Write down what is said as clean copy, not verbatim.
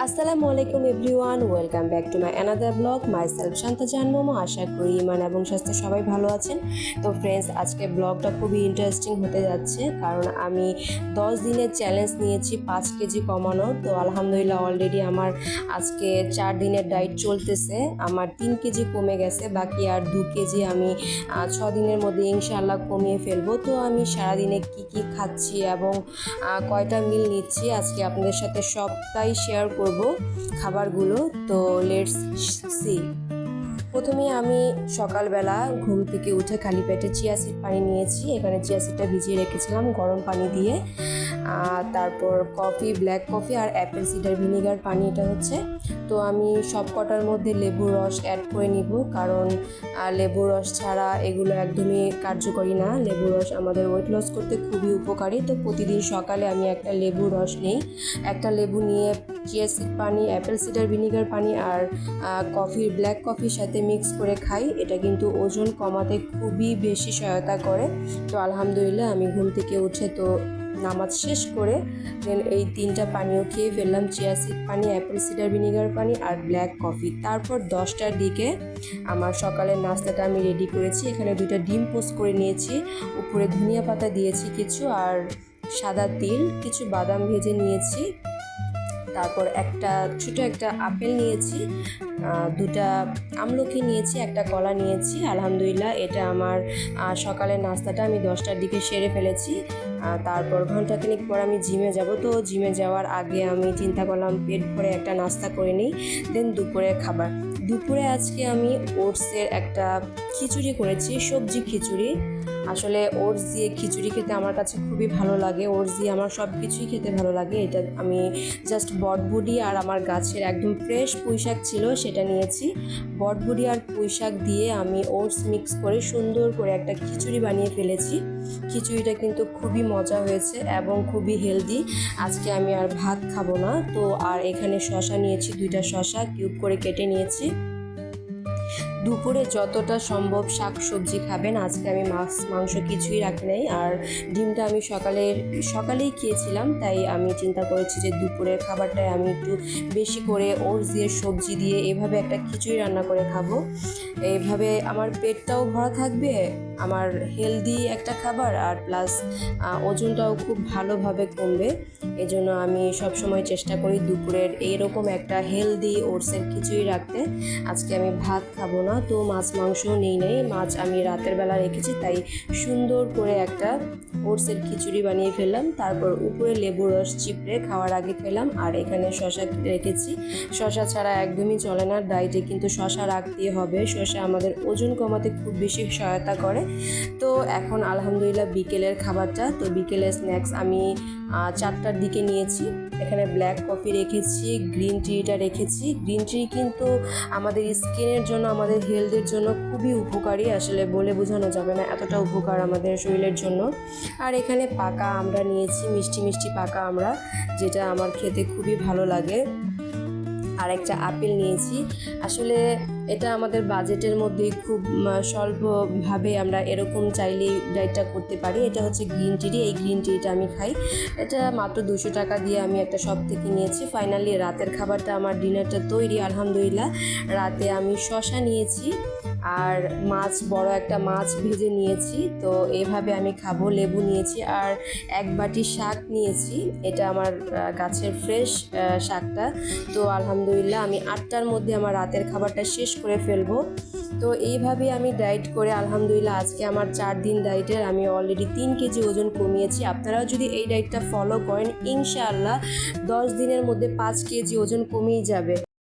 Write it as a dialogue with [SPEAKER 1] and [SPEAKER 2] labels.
[SPEAKER 1] আসসালামু আলাইকুম everyone, welcome back to my another blog. Myself Shanta Jahan Momo. আশা করি ইমান এবং স্বাস্থ্য সবাই ভালো আছেন। তো ফ্রেন্ডস, আজকে ব্লগটা খুবই ইন্টারেস্টিং হতে যাচ্ছে, কারণ আমি 10 দিনের চ্যালেঞ্জ নিয়েছি 5 কেজি কমানোর। তো আলহামদুলিল্লাহ অলরেডি আমার আজকে 4 দিনের ডায়েট চলতেছে। আমার 3 কেজি কমে গেছে, বাকি আর 2 কেজি আমি 6 দিনের মধ্যে ইনশাআল্লাহ কমিয়ে ফেলবো। তো আমি সারাদিনে কি কি খাচ্ছি এবং কয়টা মিল নিচ্ছি আজকে আপনাদের সাথে সবটাই শেয়ার করব খাবারগুলো। তো লেটস সি। প্রথমে আমি সকালবেলা ঘুম থেকে উঠে খালি পেটে চিয়া সিড পানি নিয়েছি। এখানে চিয়া সিডটা ভিজিয়ে রেখেছিলাম গরম পানি দিয়ে। তারপর কফি, ব্ল্যাক কফি আর অ্যাপেল সিডার ভিনিগার পানি, এটা হচ্ছে। তো আমি সব কটার মধ্যে লেবুর রস অ্যাড করে নিব, কারণ লেবুর রস ছাড়া এগুলো একদমই কার্যকরী না। লেবুর রস আমাদের ওয়েট লস করতে খুবই উপকারী। তো প্রতিদিন সকালে আমি একটা লেবুর রস নিই। একটা লেবু নিয়ে চিয়া সিড পানি, অ্যাপেল সিডার ভিনিগার পানি আর কফি, ব্ল্যাক কফির সাথে মিক্স করে খাই। এটা কিন্তু ওজন কমাতে খুবই বেশি সহায়তা করে। তো আলহামদুলিল্লাহ আমি ঘুম থেকে উঠে তো নামাজ শেষ করে দেন এই 3টা পানীয় খেয়ে ফেললাম, চিয়া সিড পানি, অ্যাপেল সিডার ভিনিগার পানি আর ব্ল্যাক কফি। তারপর 10টার দিকে আমার সকালের নাস্তাটা আমি রেডি করেছি। এখানে 2টা ডিম পোস্ট করে নিয়েছি, উপরে ধনিয়া পাতা দিয়েছি কিছু, আর সাদা তিল, কিছু বাদাম ভেজে নিয়েছি। তারপর ছোট একটা আপেল নিয়েছি, 2টা আমলকি নিয়েছি, একটা কলা নিয়েছি। আলহামদুলিল্লাহ এটা আমার সকালের নাস্তাটা আমি 10টার দিকে সেরে ফেলেছি। তারপর ঘন্টাখানিক পর আমি জিমে যাব। তো জিমে যাওয়ার আগে আমি চিন্তা করলাম পেট ভরে একটা নাস্তা করে নিই, দেন দুপুরের খাবার। দুপুরে আজকে আমি ওটসের একটা খিচুড়ি করেছি, সবজি খিচুড়ি। আসলে ওটস দিয়ে খিচুড়ি খেতে আমার কাছে খুবই ভালো লাগে। ওটস দিয়ে আমার সব কিছুই খেতে ভালো লাগে। এটা আমি জাস্ট বটবুডি আর আমার গাছের একদম ফ্রেশ পুঁইশাক ছিল, সেটা নিয়েছি। বটবুডি আর পুঁইশাক দিয়ে আমি ওটস মিক্স করে সুন্দর করে একটা খিচুড়ি বানিয়ে ফেলেছি। খিচুড়িটা কিন্তু খুবই মজা হয়েছে এবং খুবই হেলদি। আজকে আমি আর ভাত খাবো না। তো আর এখানে শসা নিয়েছি, 2টা শসা কিউব করে কেটে নিয়েছি। দুপুরে যতটা সম্ভব শাক সবজি খাবেন। আজকে আমি মাছ মাংস কিছুই রাখি নাই, আর ডিমটা আমি সকালেই খেয়েছিলাম, তাই আমি চিন্তা করেছি যে দুপুরের খাবারটায় আমি একটু বেশি করে ওটস দিয়ে, সবজি দিয়ে এভাবে একটা খিচুড়ি রান্না করে খাবো। এইভাবে আমার পেটটাও ভরা থাকবে, আমার হেলদি একটা খাবার, আর প্লাস ওজনটাও খুব ভালোভাবে কমবে। এই জন্য আমি সবসময় চেষ্টা করি দুপুরের এইরকম একটা হেলদি ওটসের খিচুড়ি রাখতে। আজকে আমি ভাত খাবো না, তো মাছ মাংসও নেই। মাছ আমি রাতের বেলা রেখেছি, তাই সুন্দর করে একটা ওটসের খিচুড়ি বানিয়ে ফেললাম। তারপর উপরে লেবু রস চিপড়ে খাওয়ার আগে খেলাম। আর এখানে শসা রেখেছি, শসা ছাড়া একদমই চলে না। ডায়েটে কিন্তু শসা রাখতেই হবে। শসা আমাদের ওজন কমাতে খুব বেশি সহায়তা করে। তো এখন আলহামদুলিল্লাহ বিকেলের খাবারটা, তো বিকেলের স্ন্যাক্স আমি 4টার দিকে নিয়েছি। এখানে ব্ল্যাক কফি রেখেছি, গ্রিন টিটা রেখেছি। গ্রিন টি কিন্তু আমাদের স্কিনের জন্য, আমাদের হেলথের জন্য খুবই উপকারী। আসলে বলে বোঝানো যাবে না এতটা উপকার আমাদের শরীরের জন্য। আর এখানে পাকা আমরা নিয়েছি, মিষ্টি মিষ্টি পাকা আমরা, যেটা আমার খেতে খুবই ভালো লাগে। আর একটা আপেল নিয়েছি। আসলে এটা আমাদের বাজেটের মধ্যেই খুব স্বল্পভাবে আমরা এরকম চাইলেই ডায়েটটা করতে পারি। এটা হচ্ছে গ্রিন টি। এই গ্রিন টিটা আমি খাই। এটা মাত্র 200 টাকা দিয়ে আমি একটা শপ থেকে নিয়েছি। ফাইনালি রাতের খাবারটা, আমার ডিনারটা তৈরি আলহামদুলিল্লাহ। রাতে আমি শসা নিয়েছি আর বড় একটা মাছ ভেজে নিয়েছি। তো এইভাবে আমি খাবো। লেবু নিয়েছি আর 1 বাটি শাক নিয়েছি। এটা আমার গাছের ফ্রেশ শাকটা। তো আলহামদুলিল্লাহ আমি 8টার মধ্যে আমার রাতের খাবারটা শেষ করে ফেলবো। তো এইভাবে আমি ডায়েট করে আলহামদুলিল্লাহ আজকে আমার 4 দিন ডায়েটের আমি অলরেডি 3 কেজি ওজন কমিয়েছি। আপনারাও যদি এই ডায়েটটা ফলো করেন ইনশাআল্লাহ 10 দিনের মধ্যে 5 কেজি ওজন কমেই যাবে।